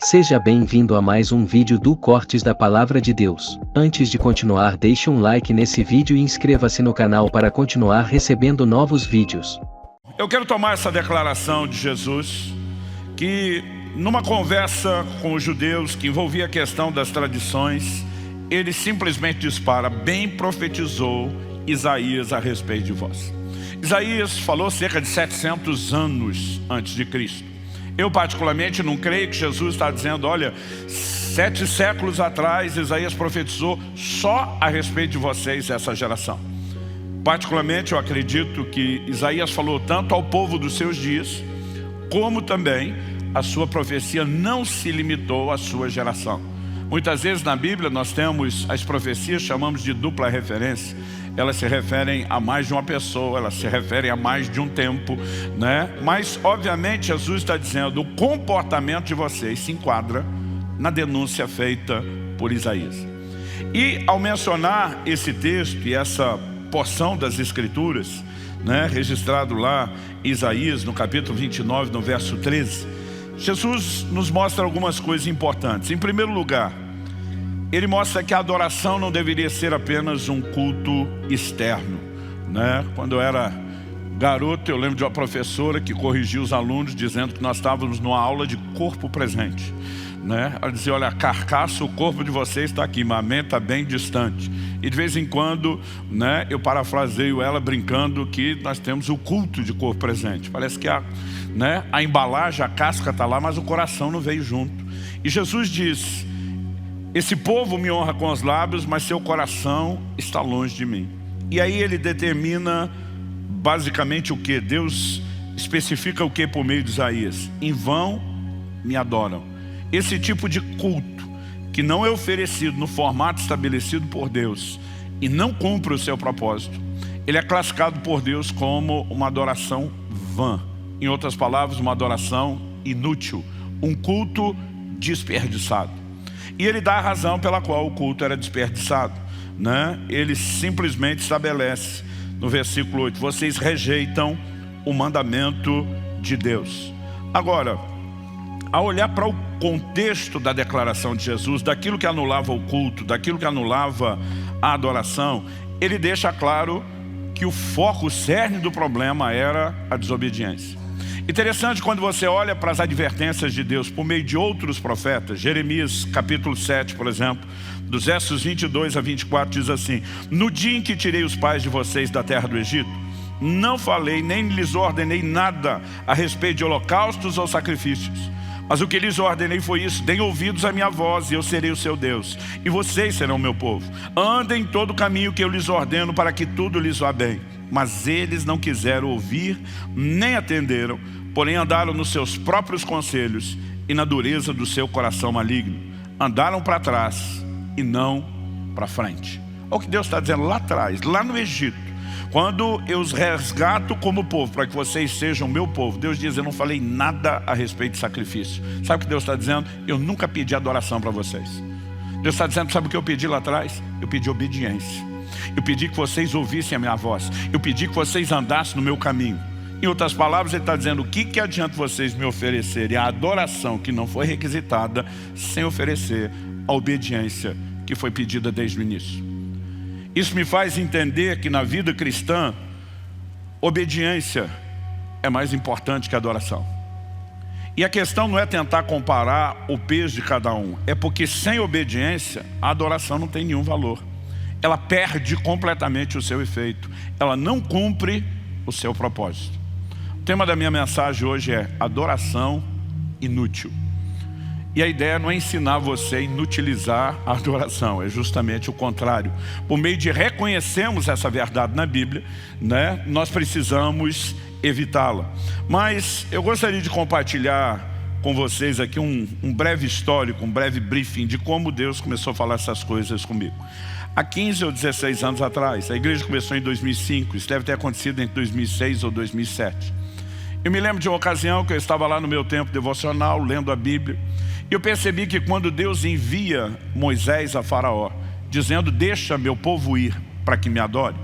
Seja bem-vindo a mais um vídeo do Cortes da Palavra de Deus. Antes de continuar, deixe um like nesse vídeo e inscreva-se no canal para continuar recebendo novos vídeos. Eu quero tomar essa declaração de Jesus, que numa conversa com os judeus que envolvia a questão das tradições, ele simplesmente dispara: bem profetizou Isaías a respeito de vós. Isaías falou cerca de 700 anos antes de Cristo. Eu particularmente não creio que Jesus está dizendo: olha, 7 séculos atrás Isaías profetizou só a respeito de vocês, essa geração. Particularmente eu acredito que Isaías falou tanto ao povo dos seus dias, como também a sua profecia não se limitou à sua geração. Muitas vezes na Bíblia nós temos as profecias, chamamos de dupla referência. Elas se referem a mais de uma pessoa, elas se referem a mais de um tempo, né? Mas obviamente Jesus está dizendo: o comportamento de vocês se enquadra na denúncia feita por Isaías. E ao mencionar esse texto e essa porção das Escrituras, né, registrado lá em Isaías, no capítulo 29, no verso 13, Jesus nos mostra algumas coisas importantes. Em primeiro lugar, ele mostra que a adoração não deveria ser apenas um culto externo, né? Quando eu era garoto, eu lembro de uma professora que corrigiu os alunos dizendo que nós estávamos numa aula de corpo presente, né? Ela dizia: olha, a carcaça, o corpo de vocês está aqui, mas a mente está bem distante. E de vez em quando, né, eu parafraseio ela brincando que nós temos o culto de corpo presente. Parece que a embalagem, a casca está lá, mas o coração não veio junto. E Jesus diz: esse povo me honra com os lábios, mas seu coração está longe de mim. E aí ele determina basicamente o que? Deus especifica o que por meio de Isaías? Em vão me adoram. Esse tipo de culto que não é oferecido no formato estabelecido por Deus e não cumpre o seu propósito, ele é classificado por Deus como uma adoração vã. Em outras palavras, uma adoração inútil, um culto desperdiçado. E ele dá a razão pela qual o culto era desperdiçado, né? Ele simplesmente estabelece no versículo 8: vocês rejeitam o mandamento de Deus. Agora, ao olhar para o contexto da declaração de Jesus, daquilo que anulava o culto, daquilo que anulava a adoração, ele deixa claro que o foco, o cerne do problema era a desobediência. Interessante quando você olha para as advertências de Deus por meio de outros profetas. Jeremias capítulo 7, por exemplo, dos versos 22 a 24 diz assim: no dia em que tirei os pais de vocês da terra do Egito, não falei nem lhes ordenei nada a respeito de holocaustos ou sacrifícios. Mas o que lhes ordenei foi isso: deem ouvidos à minha voz e eu serei o seu Deus, e vocês serão o meu povo. Andem todo o caminho que eu lhes ordeno, para que tudo lhes vá bem. Mas eles não quiseram ouvir, nem atenderam, porém andaram nos seus próprios conselhos e na dureza do seu coração maligno. Andaram para trás e não para frente. Olha o que Deus está dizendo lá atrás, lá no Egito. Quando eu os resgato como povo, para que vocês sejam meu povo, Deus diz: eu não falei nada a respeito de sacrifício. Sabe o que Deus está dizendo? Eu nunca pedi adoração para vocês. Deus está dizendo: sabe o que eu pedi lá atrás? Eu pedi obediência. Eu pedi que vocês ouvissem a minha voz. Eu pedi que vocês andassem no meu caminho. Em outras palavras, ele está dizendo: o que adianta vocês me oferecerem a adoração que não foi requisitada, sem oferecer a obediência que foi pedida desde o início? Isso me faz entender que na vida cristã, obediência é mais importante que a adoração. E a questão não é tentar comparar o peso de cada um, é porque sem obediência, a adoração não tem nenhum valor. Ela perde completamente o seu efeito. Ela não cumpre o seu propósito. O tema da minha mensagem hoje é adoração inútil. E a ideia não é ensinar você a inutilizar a adoração, é justamente o contrário. Por meio de reconhecermos essa verdade na Bíblia, né, nós precisamos evitá-la. Mas eu gostaria de compartilhar com vocês aqui um breve histórico, um breve briefing de como Deus começou a falar essas coisas comigo. Há 15 ou 16 anos atrás, a igreja começou em 2005, isso deve ter acontecido entre 2006 ou 2007. Eu me lembro de uma ocasião que eu estava lá no meu tempo devocional, lendo a Bíblia, e eu percebi que quando Deus envia Moisés a Faraó, dizendo: deixa meu povo ir para que me adore,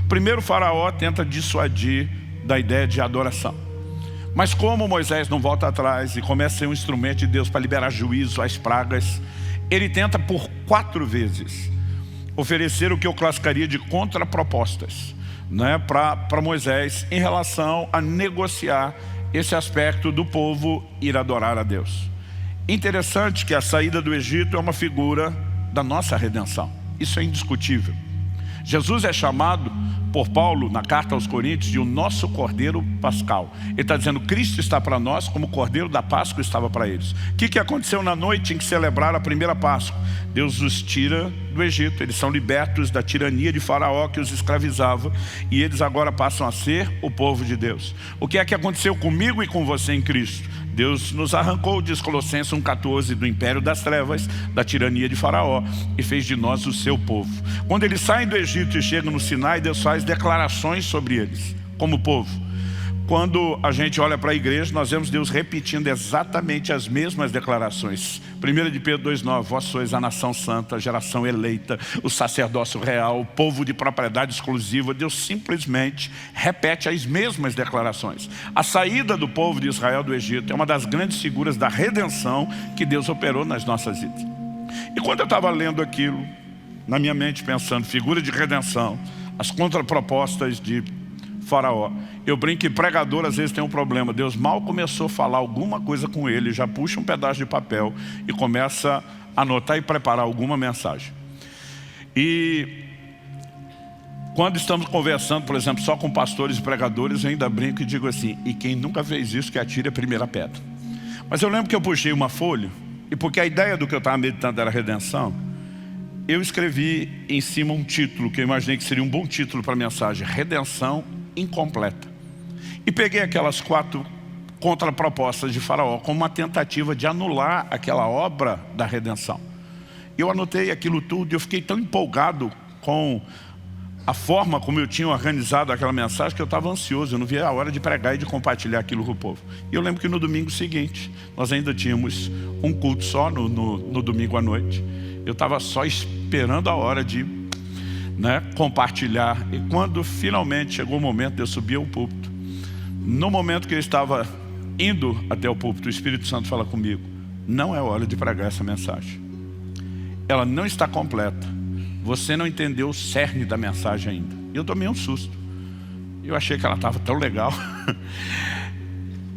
primeiro Faraó tenta dissuadir da ideia de adoração. Mas como Moisés não volta atrás e começa a ser um instrumento de Deus para liberar juízo às pragas, ele tenta por 4 vezes oferecer o que eu classificaria de contrapropostas, né, para Moisés em relação a negociar esse aspecto do povo ir adorar a Deus. Interessante que a saída do Egito é uma figura da nossa redenção. Isso é indiscutível. Jesus é chamado por Paulo, na carta aos Coríntios, de o nosso Cordeiro Pascal. Ele está dizendo, Cristo está para nós como o Cordeiro da Páscoa estava para eles. O que aconteceu na noite em que celebraram a primeira Páscoa? Deus os tira do Egito, eles são libertos da tirania de Faraó que os escravizava, e eles agora passam a ser o povo de Deus. O que é que aconteceu comigo e com você em Cristo? Deus nos arrancou, diz Colossenses 1,14, do império das trevas, da tirania de Faraó, e fez de nós o seu povo. Quando eles saem do Egito e chegam no Sinai, Deus faz declarações sobre eles, como povo. Quando a gente olha para a igreja, nós vemos Deus repetindo exatamente as mesmas declarações. 1 de Pedro 2,9, vós sois a nação santa, a geração eleita, o sacerdócio real, o povo de propriedade exclusiva. Deus simplesmente repete as mesmas declarações. A saída do povo de Israel do Egito é uma das grandes figuras da redenção que Deus operou nas nossas vidas. E quando eu estava lendo aquilo, na minha mente pensando, figura de redenção, as contrapropostas de Faraó, eu brinco que pregador às vezes tem um problema. Deus mal começou a falar alguma coisa com ele, já puxa um pedaço de papel e começa a anotar e preparar alguma mensagem. E quando estamos conversando, por exemplo, só com pastores e pregadores, eu ainda brinco e digo assim, e quem nunca fez isso que atire a primeira pedra. Mas eu lembro que eu puxei uma folha, e porque a ideia do que eu estava meditando era redenção, eu escrevi em cima um título que eu imaginei que seria um bom título para a mensagem, Redenção Incompleta. E peguei aquelas 4 contrapropostas de Faraó como uma tentativa de anular aquela obra da redenção. Eu anotei aquilo tudo e eu fiquei tão empolgado com a forma como eu tinha organizado aquela mensagem que eu estava ansioso, eu não via a hora de pregar e de compartilhar aquilo com o povo. E eu lembro que no domingo seguinte, nós ainda tínhamos um culto só no domingo à noite. Eu estava só esperando a hora de compartilhar. E quando finalmente chegou o momento de eu subir ao púlpito, no momento que eu estava indo até o púlpito, o Espírito Santo fala comigo, não é hora de pregar essa mensagem. Ela não está completa. Você não entendeu o cerne da mensagem ainda. E eu tomei um susto. Eu achei que ela estava tão legal.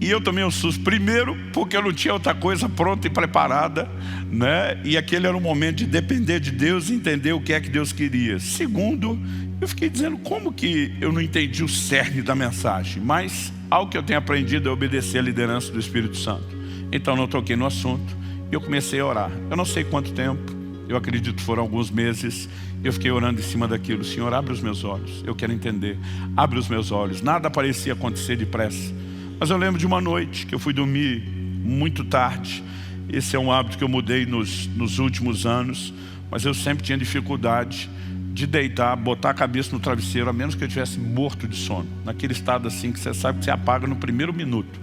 E eu tomei um susto. Primeiro, porque eu não tinha outra coisa pronta e preparada, né? E aquele era um momento de depender de Deus e entender o que é que Deus queria. Segundo, eu fiquei dizendo, como que eu não entendi o cerne da mensagem? Mas algo que eu tenho aprendido é obedecer a liderança do Espírito Santo. Então não toquei no assunto e eu comecei a orar. Eu não sei quanto tempo, eu acredito que foram alguns meses. Eu fiquei orando em cima daquilo. Senhor, abre os meus olhos, eu quero entender. Abre os meus olhos. Nada parecia acontecer depressa. Mas eu lembro de uma noite que eu fui dormir muito tarde. Esse é um hábito que eu mudei nos últimos anos. Mas eu sempre tinha dificuldade de deitar, botar a cabeça no travesseiro, a menos que eu estivesse morto de sono. Naquele estado assim que você sabe que você apaga no primeiro minuto,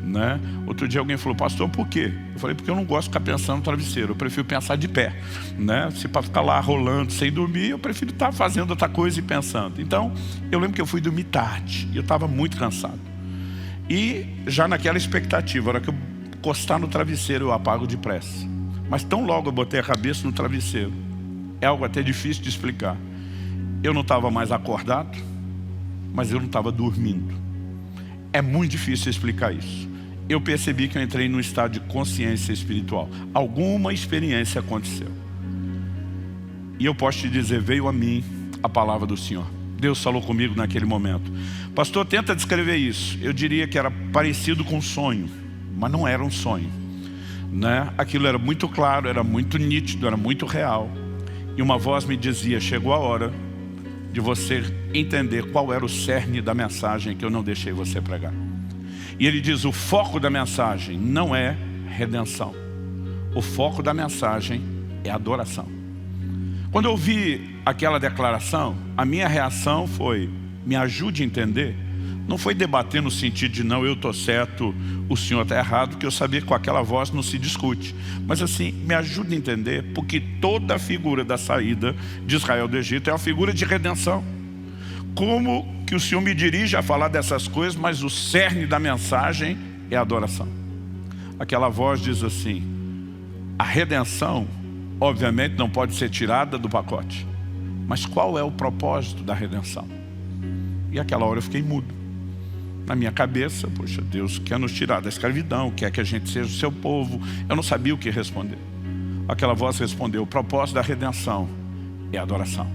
né? Outro dia alguém falou, pastor, por quê? Eu falei, porque eu não gosto de ficar pensando no travesseiro. Eu prefiro pensar de pé, né? Se para ficar lá rolando sem dormir, eu prefiro estar fazendo outra coisa e pensando. Então, eu lembro que eu fui dormir tarde e eu estava muito cansado. E já naquela expectativa, a hora que eu encostar no travesseiro eu apago depressa. Mas tão logo eu botei a cabeça no travesseiro, é algo até difícil de explicar. Eu não estava mais acordado, mas eu não estava dormindo. É muito difícil explicar isso. Eu percebi que eu entrei num estado de consciência espiritual. Alguma experiência aconteceu. E eu posso te dizer, veio a mim a palavra do Senhor. Deus falou comigo naquele momento. Pastor, tenta descrever isso. Eu diria que era parecido com um sonho, mas não era um sonho, né? Aquilo era muito claro, era muito nítido, era muito real. E uma voz me dizia, chegou a hora de você entender qual era o cerne da mensagem que eu não deixei você pregar. E ele diz, o foco da mensagem não é redenção. O foco da mensagem é adoração. Quando eu ouvi aquela declaração, a minha reação foi, me ajude a entender. Não foi debater no sentido de não, eu estou certo, o senhor está errado, porque eu sabia que com aquela voz não se discute. Mas assim, me ajude a entender, porque toda a figura da saída de Israel do Egito é uma figura de redenção. como que o Senhor me dirige a falar dessas coisas, mas o cerne da mensagem é a adoração. Aquela voz diz assim: a redenção, obviamente, não pode ser tirada do pacote. Mas qual é o propósito da redenção? E aquela hora eu fiquei mudo. Na minha cabeça, poxa, Deus quer nos tirar da escravidão, quer que a gente seja o seu povo. Eu não sabia o que responder. Aquela voz respondeu: o propósito da redenção é a adoração.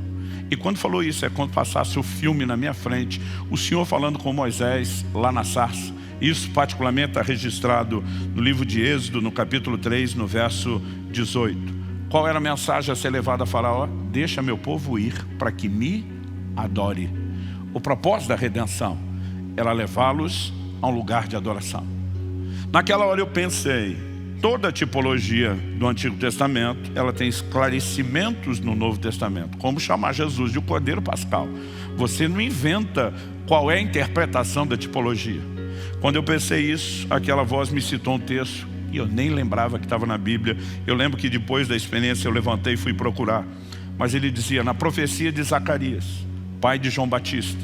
E quando falou isso, é quando passasse o filme na minha frente, o Senhor falando com Moisés lá na sarça. Isso particularmente está registrado no livro de Êxodo, no capítulo 3, no verso 18. Qual era a mensagem a ser levada a Faraó? Deixa meu povo ir para que me adore. O propósito da redenção era levá-los a um lugar de adoração. Naquela hora eu pensei, toda a tipologia do Antigo Testamento, ela tem esclarecimentos no Novo Testamento. Como chamar Jesus de o Cordeiro Pascal. Você não inventa qual é a interpretação da tipologia. Quando eu pensei isso, aquela voz me citou um texto, e eu nem lembrava que estava na Bíblia. Eu lembro que depois da experiência eu levantei e fui procurar. Mas ele dizia, na profecia de Zacarias, pai de João Batista,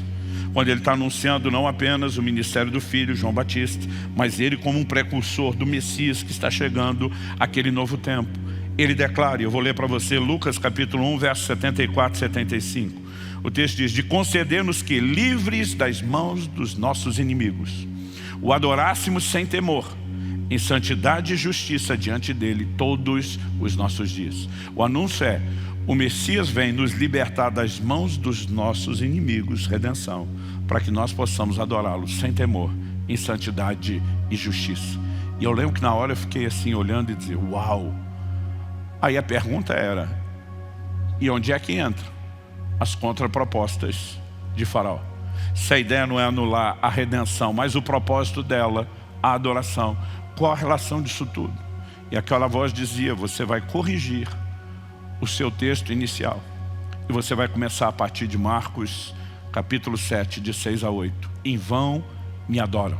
quando ele está anunciando não apenas o ministério do filho, João Batista, mas ele como um precursor do Messias que está chegando àquele novo tempo. Ele declara, eu vou ler para você Lucas capítulo 1, versos 74 e 75. O texto diz, de conceder-nos que livres das mãos dos nossos inimigos, o adorássemos sem temor, em santidade e justiça diante dele todos os nossos dias. O anúncio é, o Messias vem nos libertar das mãos dos nossos inimigos, redenção, para que nós possamos adorá-lo sem temor, em santidade e justiça. E eu lembro que na hora eu fiquei assim olhando e dizia, uau! Aí a pergunta era, e onde é que entra as contrapropostas de Faraó? Se a ideia não é anular a redenção, mas o propósito dela, a adoração, qual a relação disso tudo? E aquela voz dizia, você vai corrigir o seu texto inicial. E você vai começar a partir de Marcos, capítulo 7, de 6 a 8. Em vão me adoram.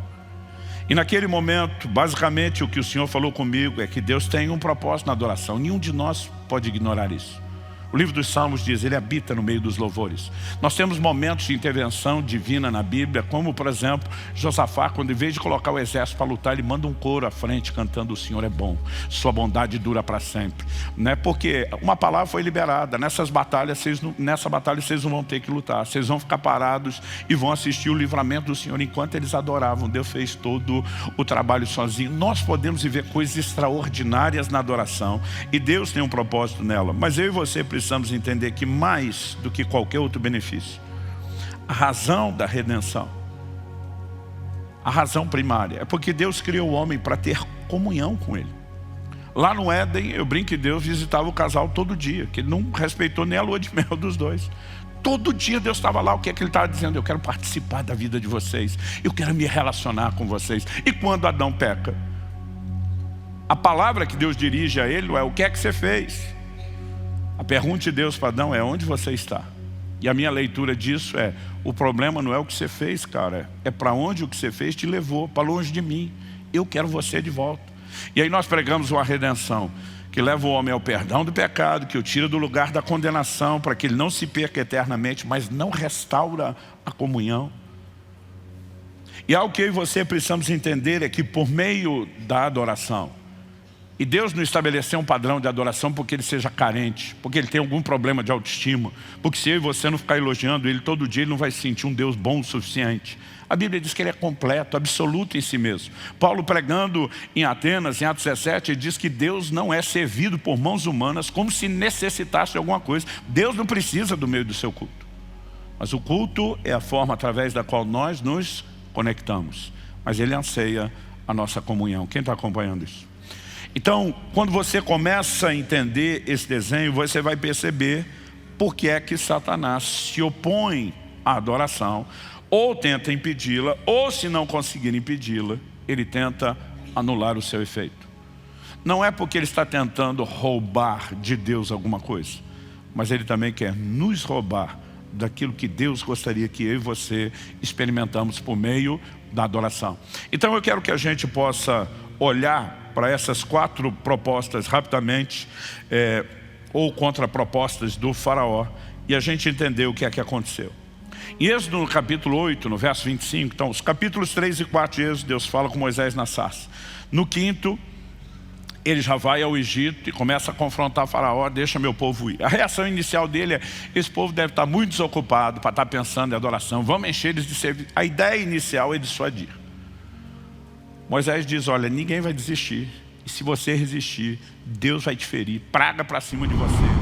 E naquele momento, basicamente o que o Senhor falou comigo é que Deus tem um propósito na adoração. Nenhum de nós pode ignorar isso. O livro dos Salmos diz, ele habita no meio dos louvores. Nós temos momentos de intervenção divina na Bíblia, como por exemplo, Josafá, quando em vez de colocar o exército para lutar, ele manda um coro à frente cantando, o Senhor é bom, sua bondade dura para sempre. Porque uma palavra foi liberada, nessa batalha vocês não vão ter que lutar, vocês vão ficar parados e vão assistir o livramento do Senhor enquanto eles adoravam. Deus fez todo o trabalho sozinho. Nós podemos viver coisas extraordinárias na adoração e Deus tem um propósito nela, mas eu e você precisamos entender que mais do que qualquer outro benefício, a razão da redenção, a razão primária, é porque Deus criou o homem para ter comunhão com ele. Lá no Éden, eu brinco que Deus visitava o casal todo dia, que ele não respeitou nem a lua de mel dos dois. Todo dia Deus estava lá, o que é que ele estava dizendo? Eu quero participar da vida de vocês, eu quero me relacionar com vocês. E quando Adão peca, a palavra que Deus dirige a ele é, o que é que você fez? A pergunta de Deus para Adão é, onde você está? E a minha leitura disso é, o problema não é o que você fez, cara, é para onde o que você fez te levou, para longe de mim. Eu quero você de volta. E aí nós pregamos uma redenção que leva o homem ao perdão do pecado, que o tira do lugar da condenação, para que ele não se perca eternamente, mas não restaura a comunhão. E algo que eu e você precisamos entender é que por meio da adoração, e Deus não estabeleceu um padrão de adoração porque ele seja carente, porque ele tem algum problema de autoestima, porque se eu e você não ficar elogiando ele todo dia, ele não vai se sentir um Deus bom o suficiente. A Bíblia diz que ele é completo, absoluto em si mesmo. Paulo pregando em Atenas, em Atos 17, ele diz que Deus não é servido por mãos humanas como se necessitasse de alguma coisa. Deus não precisa do meio do seu culto. Mas o culto é a forma através da qual nós nos conectamos. Mas ele anseia a nossa comunhão. Quem está acompanhando isso? Então, quando você começa a entender esse desenho, você vai perceber por que é que Satanás se opõe à adoração, ou tenta impedi-la, ou se não conseguir impedi-la, ele tenta anular o seu efeito. Não é porque ele está tentando roubar de Deus alguma coisa, mas ele também quer nos roubar daquilo que Deus gostaria que eu e você experimentamos por meio da adoração. Então eu quero que a gente possa olhar para essas 4 propostas rapidamente, ou contrapropostas do faraó, e a gente entender o que é que aconteceu. Em Êxodo, no capítulo 8, no verso 25, então, os capítulos 3 e 4 de Êxodo, Deus fala com Moisés na sarça. No 5º, ele já vai ao Egito e começa a confrontar Faraó, deixa meu povo ir. A reação inicial dele é, esse povo deve estar muito desocupado para estar pensando em adoração, vamos encher eles de serviço. A ideia inicial é dissuadir. Moisés diz, olha, ninguém vai desistir. E se você resistir, Deus vai te ferir, praga para cima de você.